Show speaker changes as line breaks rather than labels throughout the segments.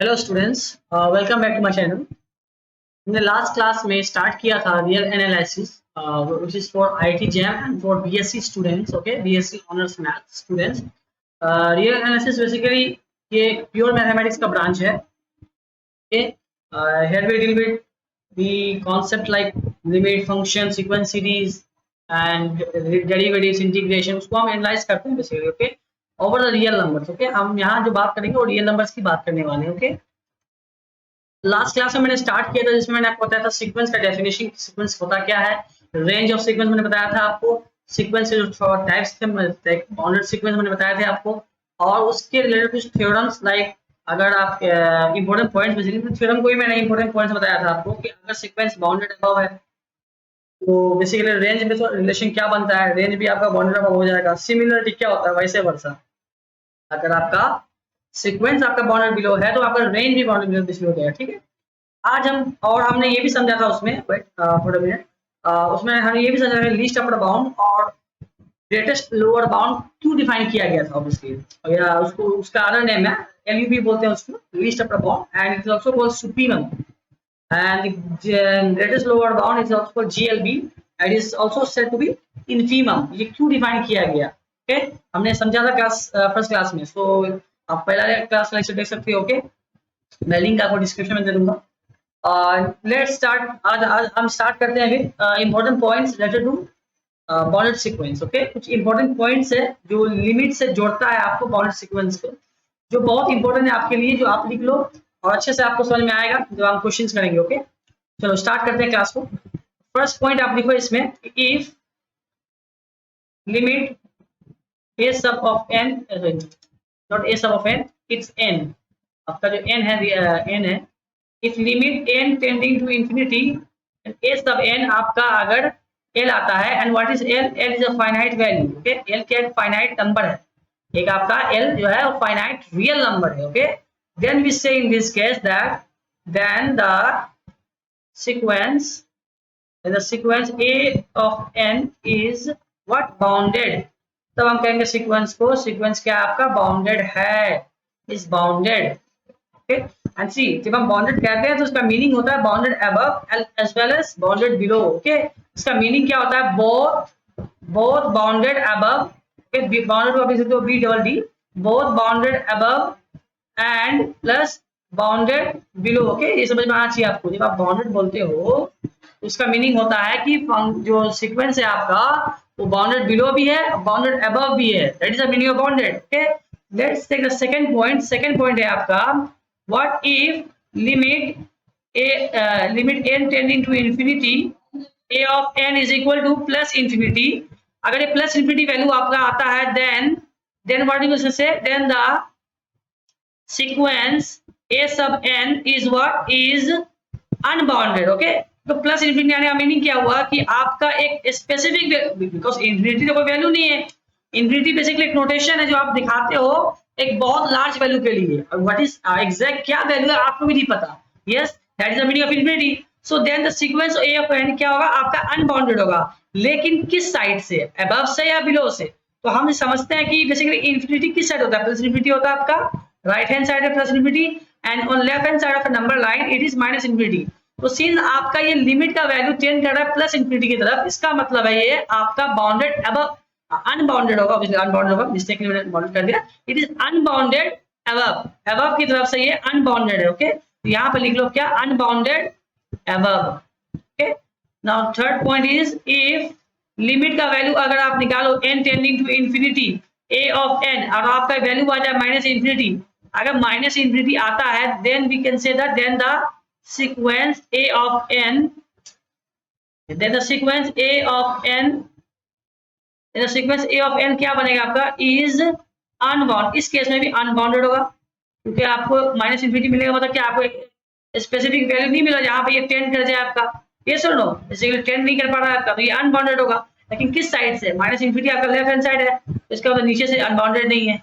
Hello students, welcome back to my channel. हमने last class में start किया था real analysis which is for IIT JAM and for BSc students. Okay, BSc honours math students. Real analysis basically ये pure mathematics का branch है। Okay, here we deal with the concept like limit, function, sequence, series and derivatives, integration, उसको हम analyse करते हैं basically. Okay, over the real numbers. Okay, हम यहाँ जो बात करेंगे वो रियल नंबर्स की बात करने वाले हैं। ओके, लास्ट क्लास में मैंने स्टार्ट किया था जिसमें मैंने आपको बताया था सीक्वेंस का डेफिनेशन, सीक्वेंस होता क्या है, रेंज ऑफ सीक्वेंस मैंने बताया था आपको, सीक्वेंस के जो टाइप्स थे, बाउंडेड सीक्वेंस मैंने बताया थे आपको, और उसके रिलेटेड कुछ थ्योरम्स लाइक अगर आप इंपॉर्टेंट पॉइंट्स बेसिकली थ्योरम कोई मैंने इंपॉर्टेंट पॉइंट्स बताया था आपको कि अगर सीक्वेंस बाउंडेड अबव है तो बेसिकली रेंज में तो रिलेशन क्या बनता है, रेंज भी आपका बाउंडेड अबव हो जाएगा। सिमिलरिटी क्या होता है, वैसे वर्सा अगर आपका सीक्वेंस आपका बाउंडेड बिलो है तो आपका रेंज भी बाउंडेड बिलो हो जाएगा। ठीक है, आज हम और हमने ये भी समझा था उसमें, वेट फॉर अ मिनट, उसमें हमने ये भी समझा था लीस्ट अपर बाउंड और ग्रेटेस्ट लोअर बाउंड क्यों डिफाइन किया गया था ऑब्वियसली, या उसको उसका अदर नेम है एलयूबी बोलते हैं उसको, least upper bound, and it is also called supremum, and greatest lower bound is also called GLB and is also said to be infimum. ये क्यों डिफाइन किया गया, ओके, हमने समझा था क्लास फर्स्ट क्लास में। सो आप पहला क्लास लेक्चर देख सकते हो। ओके, मैं लिंक आपको डिस्क्रिप्शन में दे दूंगा। Let's start. आज हम स्टार्ट करते हैं with important points related to bounded sequence. Okay, कुछ इंपॉर्टेंट पॉइंट्स है जो लिमिट से जोड़ता है आपको बाउंडेड सीक्वेंस को, जो बहुत इंपॉर्टेंट है आपके लिए, जो आप लिख लो और अच्छे से आपको समझ में आएगा जब हम क्वेश्चंस करेंगे। ओके, चलो स्टार्ट करते हैं क्लास को। फर्स्ट पॉइंट आप लिखो इसमें, इफ लिमिट ए सब ऑफ एन, नॉट ए सब ऑफ एन, इट्स एन, आपका जो एन है एन है, if limit n tending to infinity a सब n आपका अगर l आता है, and what is l, l is a finite value. Okay, l क्या एक फाइनाइट नंबर है, एक आपका l जो है वो फाइनाइट रियल नंबर है। Okay, then we say in this case that then the sequence a of n is what, bounded. तब हम कहेंगे सीक्वेंस को, सीक्वेंस क्या आपका बाउंडेड है, इज बाउंडेड। ओके, एंड सी जब हम बाउंडेड कहते हैं तो उसका मीनिंग होता है bounded above as well as bounded below. Okay, इसका मीनिंग क्या होता है, both both bounded above, okay, bounded को आप लिख सकते हो B double D, both bounded above and plus bounded below. Okay, ये समझ में आना चाहिए आपको, जब आप बाउंडेड बोलते हो तो उसका मीनिंग होता है कि जो सीक्वेंस है आपका वो बाउंडेड बिलो भी है, बाउंडेड अबव भी है, that is the meaning of bounded. Okay, let's take the second point. Second point है आपका, what if limit n tending to infinity a of n is equal to plus infinity, अगर ये plus infinity value आपका आता है then what you will say, then the sequence a sub n is what, is unbounded। Okay, तो plus infinity आने का meaning क्या हुआ कि आपका एक स्पेसिफिक, बिकॉज इंफिनिटी तो कोई वैल्यू नहीं है, इंफिनिटी बेसिकली एक नोटेशन है जो आप दिखाते हो एक बहुत लार्ज वैल्यू के लिए, और व्हाट इज एग्जैक्ट क्या वैल्यू है आपको भी नहीं पता। Yes, that is the meaning of infinity. So then the sequence a of n क्या होगा, आपका अनबाउंडेड होगा, लेकिन किस साइड से, अबव से या बिलो से। तो हम समझते हैं कि बेसिकली इंफिनिटी किस साइड होता है, प्लस इंफिनिटी होता है आपका राइट हैंड साइड है plus infinity, and on left hand side of a number line it is minus infinity. तो सिंस आपका ये लिमिट का वैल्यू टेंड कर रहा है प्लस इंफिनिटी की तरफ, इसका मतलब है ये आपका बाउंडेड अबव, अनबाउंडेड होगा, ऑब्वियसली अनबाउंडेड होगा, मिस्टेकली मैंने बाउंडेड कर दिया, it is unbounded above, above की तरफ से ये अनबाउंडेड है। ओके, तो यहाँ पे लिख लो क्या, unbounded above. Okay, now third point is, if limit का वैल्यू अगर आप निकालो n tending to infinity a of n और आपका वैल्यू आ जाए माइनस इंफिनिटी, अगर माइनस इंफिनिटी आता है then we can say that then the sequence a of n, then the sequence a of n, sequence a of n क्या बनेगा आपका, इज अनबाउंड। इस केस में भी अनबाउंडेड होगा क्योंकि आपको माइनस इंफिनिटी मिलेगा, मतलब कि आपको एक स्पेसिफिक वैल्यू नहीं मिला जहां पे ये टेंड कर जाए आपका, ये सुनो बेसिकली टेंड नहीं कर पा रहा है आपका, तो ये अनबाउंडेड होगा, लेकिन किस साइड से, माइनस इंफिनिटी आपका लेफ्ट हैंड साइड है, तो इसका मतलब नीचे से अनबाउंडेड नहीं है,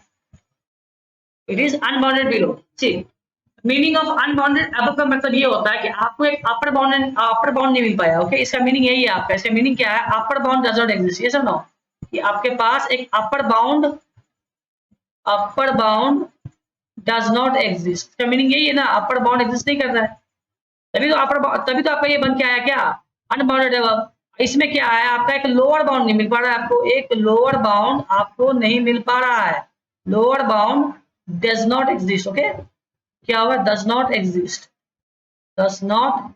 it is unbounded below. See meaning of unbounded above का मतलब ये होता है कि आपको एक अपर बाउंड नहीं मिल पाया। ओके, इसका मीनिंग यही है आपका, इसका मीनिंग क्या है, upper bound does not exist, ये सुनो कि आपके पास एक upper bound does not exist, इसका मीनिंग यही है ना, अपर बाउंड एग्जिस्ट नहीं कर रहा है, तभी तो आपका ये बन के आया क्या, अनबाउंडेड अब। इसमें क्या है, आपका एक लोअर बाउंड नहीं मिल पा रहा है आपको, एक लोअर बाउंड आपको नहीं मिल पा रहा है, lower bound does not exist. Okay, क्या होगा, does not exist, does not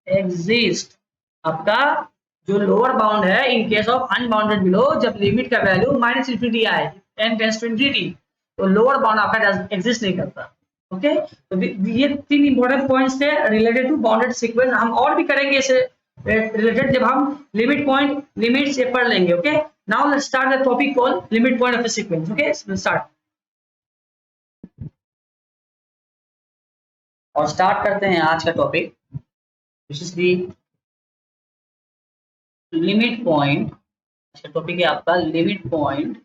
exist आपका जो लोअर बाउंड है in case of unbounded below, जब लिमिट का वैल्यू माइनस इंफिनिटी आए, n टेंड्स टू इंफिनिटी, तो लोअर बाउंड आपका एग्जिस्ट नहीं करता। ओके, तो ये तीन इंपॉर्टेंट पॉइंट्स थे रिलेटेड टू बाउंडेड सीक्वेंस। हम और भी करेंगे इसे रिलेटेड जब हम लिमिट पॉइंट लिमिट से पढ़ लेंगे। Okay, now let's start the topic called limit point of a sequence. Okay, start, और स्टार्ट करते हैं आज का topic, which is the limit point. अच्छा, टॉपिक है आपका limit point,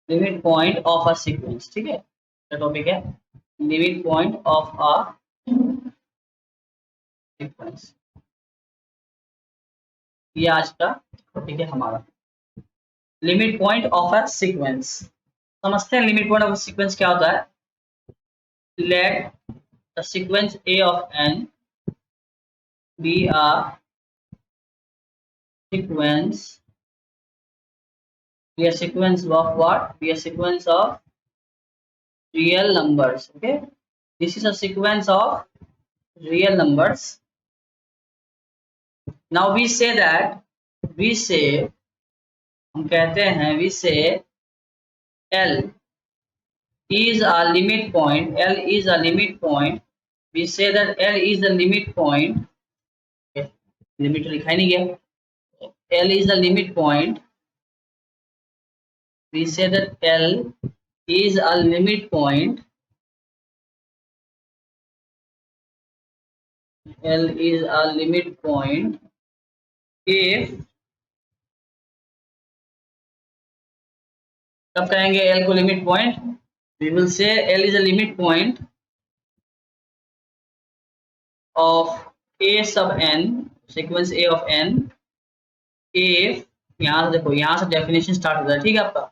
limit point of a sequence. ठीक है, टॉपिक है limit point of a sequence, ये आज का टॉपिक है हमारा, limit point of a sequence. समझते हैं limit point of a sequence क्या होता है। Let the sequence a of n be a sequence, be a sequence of what, be a sequence of real numbers. Okay, this is a sequence of real numbers. Now we say that, we say, हम कहते हैं, we say L is a limit point, L is a limit point, we say that L is the limit point, okay, limit लिखा ही नहीं गया, L is the limit point, we say that L is a limit point, L is a limit point if, कब कहेंगे L को limit point, we will say L is a limit point of A sub n, sequence A of n, if, यहाँ से देखो, यहाँ से definition start होता है, ठीक है आपका,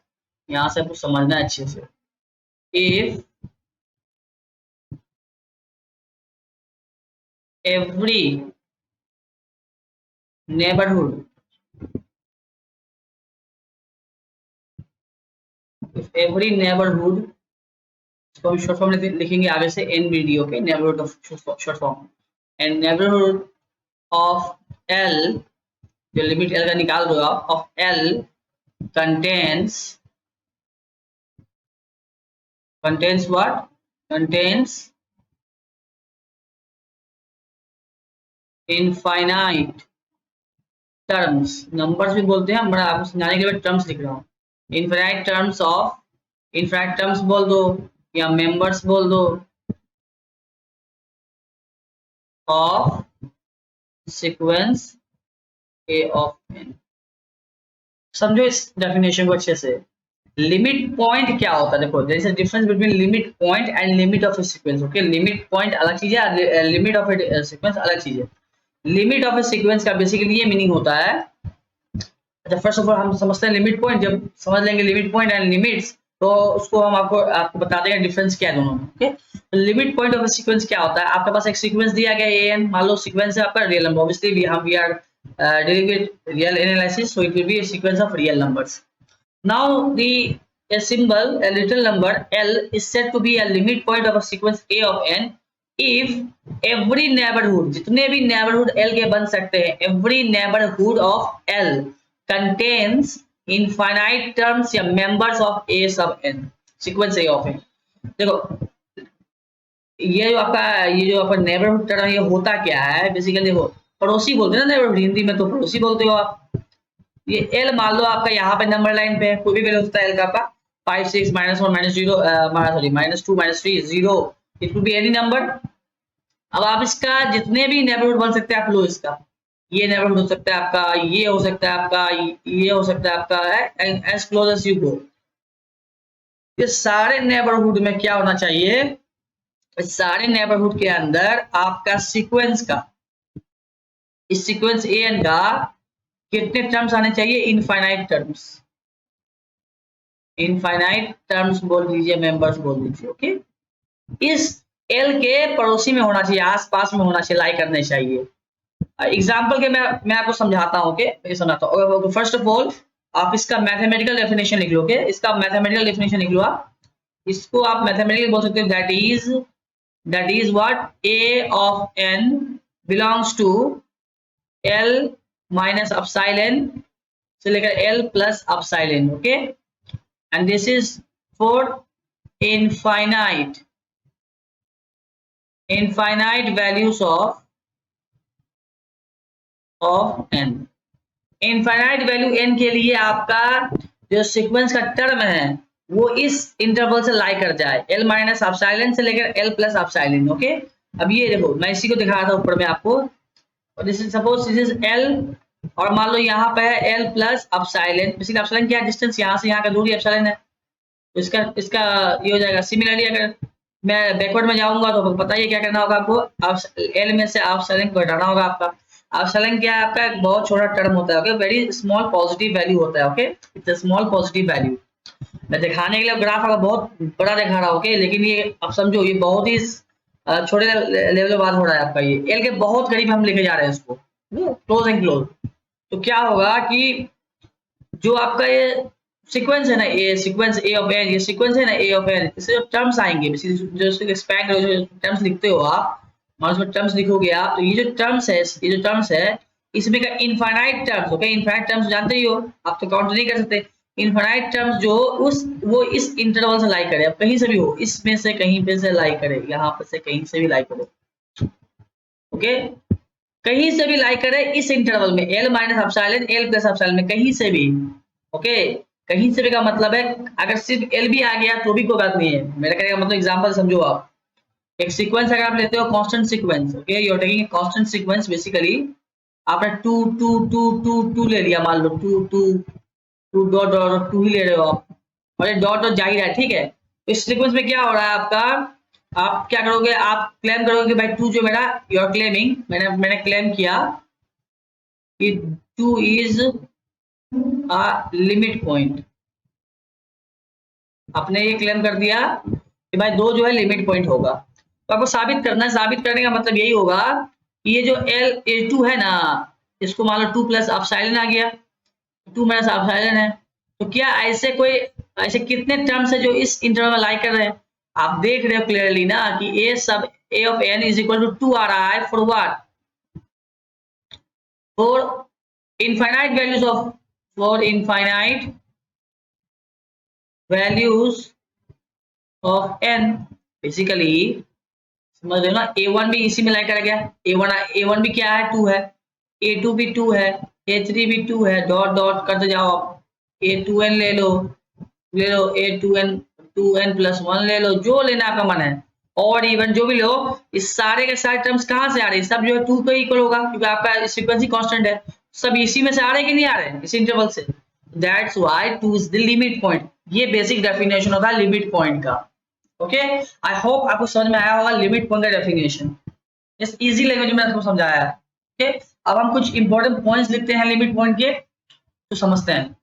यहाँ से आपको समझना है अच्छे से। if every neighborhood, if every neighborhood, इसको हम शॉर्ट फॉर्म लिखेंगे आगे से NBD, okay, neighbourhood of short form, and neighbourhood of L, जो लिमिट L का निकाल दो आप, of L contains what, contains infinite terms, numbers भी बोलते हैं, बड़ा आपको समझाने के लिए टर्म्स लिख रहा हूँ, infinite terms of, infinite terms बोल दो या मेंबर्स बोल दो, of sequence A of n। समझो इस डेफिनेशन को अच्छे से। लिमिट पॉइंट क्या होता है, देखो there is a difference between limit point and limit of a sequence. Okay, limit point अलग चीज है, लिमिट ऑफ अ सीक्वेंस अलग चीज है। लिमिट ऑफ अ सीक्वेंस का बेसिकली ये मीनिंग होता है, अच्छा फर्स्ट ऑफ ऑल हम समझते हैं लिमिट पॉइंट, जब समझ लेंगे लिमिट पॉइंट एंड लिमिट्स, तो उसको हम आपको बता देंगे डिफरेंस क्या है दोनों में। Okay, limit point of a sequence क्या होता है, आपके पास एक सीक्वेंस दिया गया an, मान लो सीक्वेंस है आपका real number, obviously we are dealing with real analysis, so it will be a sequence of real numbers. Now a symbol, a little number L is said to be a limit point of a sequence A of n if every neighborhood, जितने भी neighborhood L के बन सकते हैं, every neighborhood of L contains infinite terms या members of A sub n, sequence A of n। देखो ये जो आपका नेबरहुड टर्म ये होता क्या है, बेसिकली देखो पड़ोसी बोलते हैं ना नेबरहुड, हिंदी में तो पड़ोसी बोलते हो आप। ये एल मान लो आपका यहाँ पे नंबर लाइन पे है, कोई भी वैल्यू होता है एल का आपका 5 6 -1 -0 sorry -2 -3 0, it could be any number. अब आप इसका जितने भी नेबरहुड बन सकते हैं आप लो इसका, ये नेबरहुड हो सकता है आपका, ये हो सकता है आपका, ये हो सकता है आपका, as close as you go. ये सारे नेबरहुड में क्या होना चाहिए, इस सारे नेबरहुड के अंदर आपका सीक्वेंस का, इस सीक्वेंस ए एन का कितने टर्म्स आने चाहिए, इनफाइनाइट टर्म्स। इनफाइनाइट टर्म्स बोल दीजिए, मेंबर्स बोल दीजिए। ओके, इस एल के पड़ोसी में होना चाहिए, आसपास में होना चाहिए, लाई करने चाहिए। एग्जाम्पल के मैं आपको समझाता हूँ। ओके, समझाता हूँ। फर्स्ट ऑफ ऑल आप इसका मैथमेटिकल डेफिनेशन लिख लो। ओके, इसका मैथमेटिकल डेफिनेशन लिख लो आप। इसको आप मैथमेटिकल बोल सकते हो, that is what a of n belongs to L minus epsilon से लेकर L plus epsilon. Okay, and this is for infinite values of n. Infinite value n के लिए आपका जो सीक्वेंस का टर्म है वो इस इंटरवल से लाई कर जाए, एल माइनस अपसाइलन से लेकर एल प्लस अपसाइलन। ओके, अब ये देखो मैं इसी को दिखा रहा था ऊपर में आपको। और this is suppose this is L, और मान लो यहाँ पे है L plus epsilon. Basically epsilon क्या है, डिस्टेंस यहाँ से यहाँ का दूरी अपसाइलन है। तो इसका ये हो जाएगा। सिमिलरली अगर मैं बैकवर्ड में जाऊंगा तो पता ही क्या करना होगा आपको, एल में से अपसाइलन को घटाना होगा आपका। अपसाइलन क्या है आपका, एक बहुत छोटा टर्म होता है। Okay, very small positive value होता है। Okay, it's a small positive value. मैं दिखाने के लिए ग्राफ अगर बहुत बड़ा दिखा रहा हूँ। ओके, लेकिन ये अब समझो ये बहुत ही छोटे लेवल में बात हो रहा है आपका। ये एल के बहुत करीब हम लेके जा रहे हैं इसको, क्लोज एंड क्लोज। तो क्या होगा कि जो आपका ये सीक्वेंस है ना, ए सीक्वेंस ए ऑफ एन, ये सीक्वेंस है ना ए ऑफ एन, इससे जो टर्म्स आएंगे, जो एक्सपैंड जो टर्म्स लिखते हो आप, मान लो टर्म्स लिखोगे आप, तो ये जो टर्म्स है इसमें का infinite terms. Okay, infinite terms जानते ही हो आप, तो काउंट नहीं कर सकते। इनफाइनाइट टर्म्स जो वो इस इंटरवल से लाई करे, अब कहीं से भी हो, इसमें से कहीं पे से लाई करे, यहाँ पे से कहीं से भी लाई करे। ओके, कहीं से भी लाई करे इस इंटरवल में, L minus epsilon L plus epsilon में, कहीं से भी। ओके, कहीं से भी का मतलब है अगर सिर्फ एल भी आ गया तो भी कोई बात नहीं है। मेरा कहने का मतलब एग्जांपल समझो आप। एक सीक्वेंस अगर आप लेते हो constant sequence, okay, you are taking a constant sequence. Basically आपने 2 2 2 2 2 ले लिया, मान लो 2 2 2 डॉट डॉट 2 ही ले रहे हो आप, और ये डॉट डॉट जा ही रहा है। ठीक है, इस सीक्वेंस में क्या हो रहा है आपका, आप क्या करोगे, आप क्लेम करोगे कि भाई 2 जो मेरा, यू आर क्लेमिंग, मैंने क्लेम किया कि 2 इज अ लिमिट पॉइंट। आपने ये क्लेम कर दिया कि भाई 2 जो है लिमिट पॉइंट होगा। तो आपको साबित करना है। साबित करने का मतलब यही होगा कि ये जो एल ए 2 है ना, इसको मान लो 2 प्लस अपसाइलन आ गया, 2 माइनस अपसाइलन है। तो क्या ऐसे कितने टर्म्स है जो इस इंटरवल में लाई कर रहे हैं, आप देख रहे हो क्लियरली ना कि a sub a of n is equal to 2 आ रहा है। For what, for infinite values of n. Basically समझ रहे हो ना, a1 भी इसी में लाई करा गया। a1 भी क्या है, 2 है, a2 भी 2 है, a3 भी 2 है, डॉट डॉट करते जाओ आप। a2n ले लो a2n प्लस 1 ले लो, जो लेना आपका मन है। और इवन जो भी लो, इस सारे के सारे टर्म्स कहाँ से आ रहे हैं, सब जो है 2 को इक्वल होगा, क्योंकि आपका फ्रीक्वेंसी कांस्टेंट है। सब इसी में से आ रहे हैं कि नहीं आ रहे हैं, इस इंटरवल से। That's why 2 is the limit point. ये बेसिक डेफिनेशन होता है लिमिट पॉइंट का। ओके, आई होप आपको समझ में आया होगा लिमिट पॉइंट का डेफिनेशन। इस इजी लैंग्वेज में आपको समझाया है। ओके, अब हम कुछ इंपॉर्टेंट पॉइंट्स लिखते हैं लिमिट पॉइंट के, तो समझते हैं।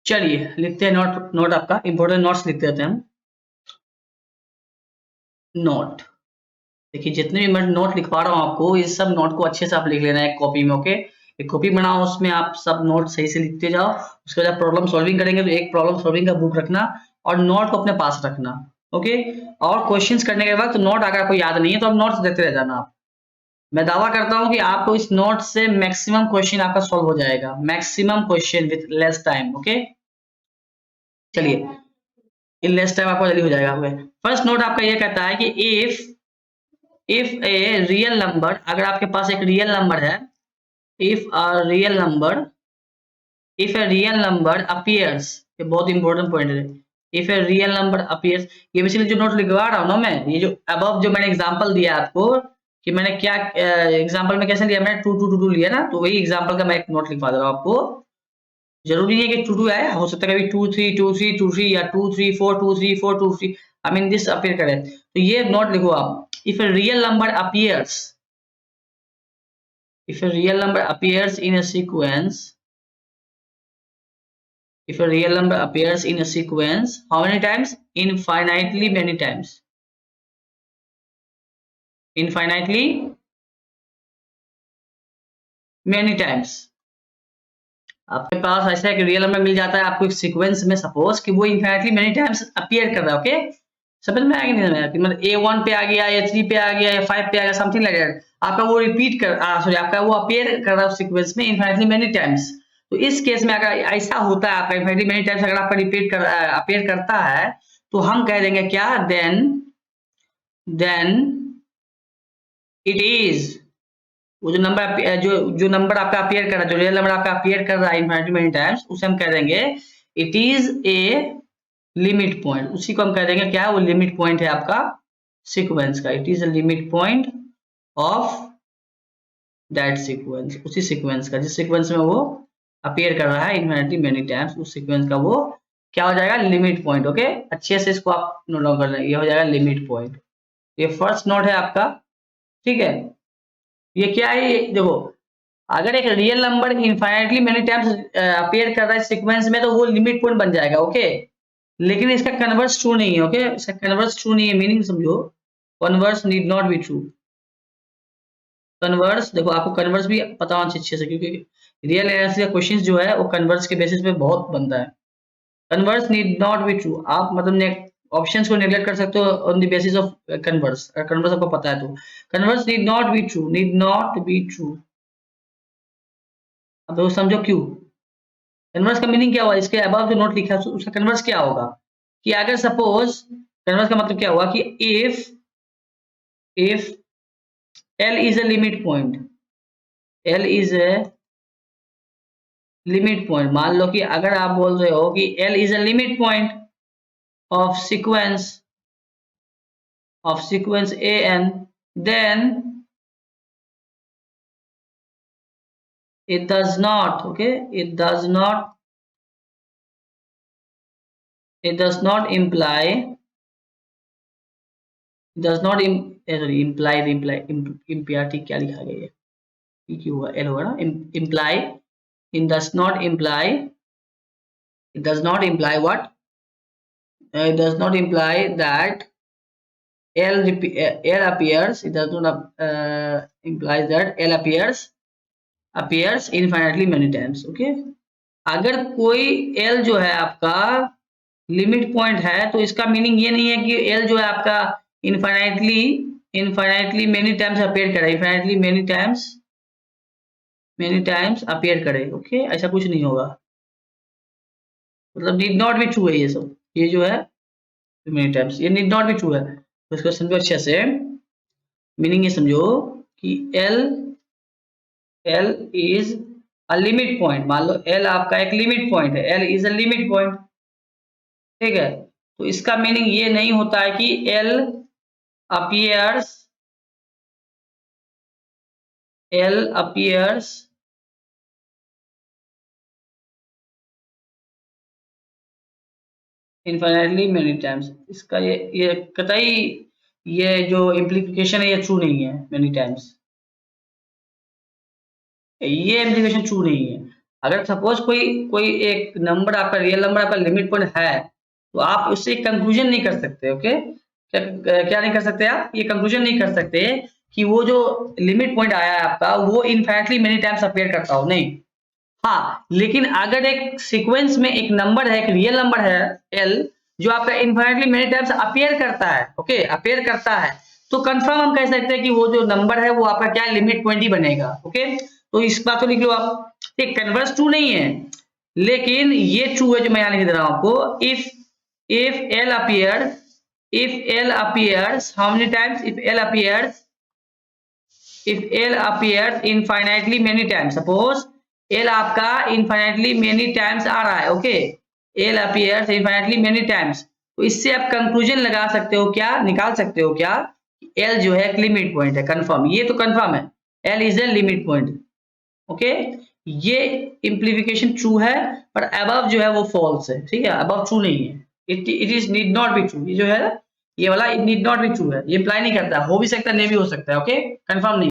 चलिए लिखते हैं नोट आपका इंपॉर्टेंट नोट्स लिखते रहते हैं हम। नोट, देखिए जितने भी मैं नोट लिखवा रहा हूँ आपको, इस सब नोट को अच्छे से आप लिख लेना है एक कॉपी में। ओके, एक कॉपी बनाओ, उसमें आप सब नोट सही से लिखते जाओ। उसके बाद प्रॉब्लम सॉल्विंग करेंगे तो एक प्रॉब्लम सॉल्विंग का बुक रखना और नोट को अपने पास रखना। ओके, और क्वेश्चंस करने के वक्त नोट अगर आपको याद नहीं है तो आप नोट्स देते रह जाना आप। मैं दावा करता हूं कि आपको इस नोट से मैक्सिमम क्वेश्चन आपका सॉल्व हो जाएगा, maximum question with less time. Okay, चलिए इन लेस टाइम आपको जल्दी हो जाएगा। फर्स्ट नोट आपका ये कहता है कि इफ ए रियल नंबर, अगर आपके पास एक रियल नंबर है, if a real number appears, ये बहुत इंपॉर्टेंट पॉइंट है। If a real number appears, ये बेसिकली जो नोट लिखवा रहा हूँ ना मैं, ये जो अबव जो मैंने एग्जांपल दिया आपको, कि मैंने क्या एग्जांपल में कैसे लिया, मैंने 2 2 2 2 लिया ना, तो वही एग्जांपल का मैं एक नोट लिखवा दे रहा हूँ आपको। जरूरी है कि 2 2 आए, हो सकता है कभी 2 3 2 3 2 3 या 2 3 4 2 3 4 2 3, आई मीन दिस अपीयर करे। तो ये नोट लिखो आप, if a real number appears, if a real number appears in a sequence if a real number appears in a sequence, how many times? Infinitely many times. Infinitely many times. आपके पास ऐसा एक real number मिल जाता है आपको एक sequence में, suppose कि वो इनफिनिटली मेनी टाइम्स अपीयर कर रहा है, ओके? समझ में आएगा नहीं समझ, मतलब A1 पे आ गया, A3 पे आ गया, A5 पे आ गया, समथिंग लाइक दैट, आपका वो रिपीट कर सॉरी आपका वो अपीयर कर रहा है सीक्वेंस में इनफिनिटली मेनी टाइम्स। तो इस केस में अगर ऐसा होता है आपका इनफिनिटली मेनी टाइम्स अगर आपका रिपीट कर अपीयर करता है, तो हम कह देंगे क्या? देन इट इज, वो जो नंबर जो नंबर आपका अपीयर कर रहा है, जो रियल नंबर आपका अपीयर कर रहा है इनफिनिटली मेनी टाइम्स, उसे हम कह देंगे it is a limit point. उसी को हम कह देंगे क्या? वो लिमिट पॉइंट है आपका सीक्वेंस का। It is a limit point of that sequence, उसी सीक्वेंस का जिस सीक्वेंस में वो अपीयर कर रहा है इनफिनिटली मेनी टाइम्स, उस सीक्वेंस का वो क्या हो जाएगा? Limit point. ओके, अच्छे से इसको आप नोट डाउन कर लें, ये हो जाएगा लिमिट पॉइंट। ये फर्स्ट नोट है आपका, ठीक है? ये क्या है? ये देखो, अगर एक real number infinitely many times appear कर रहा है सीक्वेंस में, तो वो लिमिट पॉइंट बन जाएगा, ओके? लेकिन इसका कन्वर्स ट्रू नहीं है, ओके? इसका कन्वर्स ट्रू नहीं है, मीनिंग समझो, converse need not be true. Converse देखो, आपको कन्वर्स भी पता होना चाहिए अच्छे से, क्योंकि रियल एनालिसिस का क्वेश्चन जो है वो कन्वर्स के बेसिस पे बहुत बनता है। Converse need not be true, आप मतलब ऑप्शंस को नेगलेक्ट कर सकते हो on the basis of converse, अगर कन्वर्स आपको पता है तो। Converse need not be true, need not be true. अब तो समझो क्यों। कन्वर्स का मीनिंग क्या हुआ? इसके अबव जो नोट लिखा है उसका कन्वर्स क्या होगा? कि अगर सपोज, कन्वर्स का मतलब क्या हुआ कि if L is a limit point, L is a limit point, मान लो कि अगर आप बोल रहे हो कि L is a limit point of sequence AN, then it does not, okay, it does not imply, imply क्या लिखा गया है? क्यों हुआ? L होगा ना, imply, it does not imply what? It does not imply that L appears. It does not implies that L appears infinitely many times. Okay. अगर कोई L जो है आपका लिमिट पॉइंट है, तो इसका मीनिंग ये नहीं है कि L जो है आपका इनफाइनाइटली मेनी टाइम्स अपीयर करे, इनफाइनाइटली मेनी टाइम्स अपीयर करे। ओके, ऐसा कुछ नहीं होगा, मतलब नीड नॉट बी ट्रू है ये सब, ये जो है मेनी टाइम्स, ये नीड नॉट बी ट्रू है। तो इसको समझो अच्छे से, मीनिंग ये समझो कि L is a limit point. मान लो L आपका एक लिमिट पॉइंट है, L is a limit point, ठीक है? तो इसका मीनिंग ये नहीं होता है कि L appears infinitely many times. इसका ये कतई ये जो इम्प्लीकेशन है ये ट्रू नहीं है मेनी टाइम्स, ये इम्प्लीकेशन ट्रू नहीं है। अगर सपोज कोई एक नंबर आपका रियल नंबर आपका लिमिट पॉइंट है, तो आप उससे कंक्लूजन नहीं कर सकते, ओके? क्या नहीं कर सकते आप? ये कंक्लूजन नहीं कर सकते कि वो जो लिमिट पॉइंट आया है आपका वो इनफाइनाइटली मेनी टाइम्स अपीयर करता हो, नहीं। हाँ, लेकिन अगर एक सीक्वेंस में एक नंबर है, एक रियल नंबर है L, जो आपका इनफाइनाइटली मेनी टाइम्स अपीयर करता है, ओके, अपीयर करता है, तो कंफर्म हम कह सकते हैं कि वो जो नंबर है वो आपका क्या लिमिट पॉइंट ही बनेगा, ओके? तो इस बात को लिख लो आप। एक कन्वर्स ट्रू नहीं है, लेकिन ये ट्रू है जो मैं यहाँ लिख दे रहा हूँ आपको। If L appears how many times? If L appears infinitely many times, suppose L आपका infinitely many times आ रहा है, okay? L appears infinitely many times, तो इससे आप कंक्लूजन लगा सकते हो क्या, निकाल सकते हो क्या? L जो है एक लिमिट पॉइंट है, कंफर्म, ये तो कंफर्म है, L is a limit point, okay? ये इम्प्लीकेशन ट्रू है, पर अबव जो है वो फॉल्स है, ठीक है? अबव ट्रू नहीं है, it is need not be true. ये जो है ये वाला it need not be true है, ये इंप्लाई नहीं करता, हो भी सकता है नहीं भी हो सकता है, ओके? कंफर्म नहीं।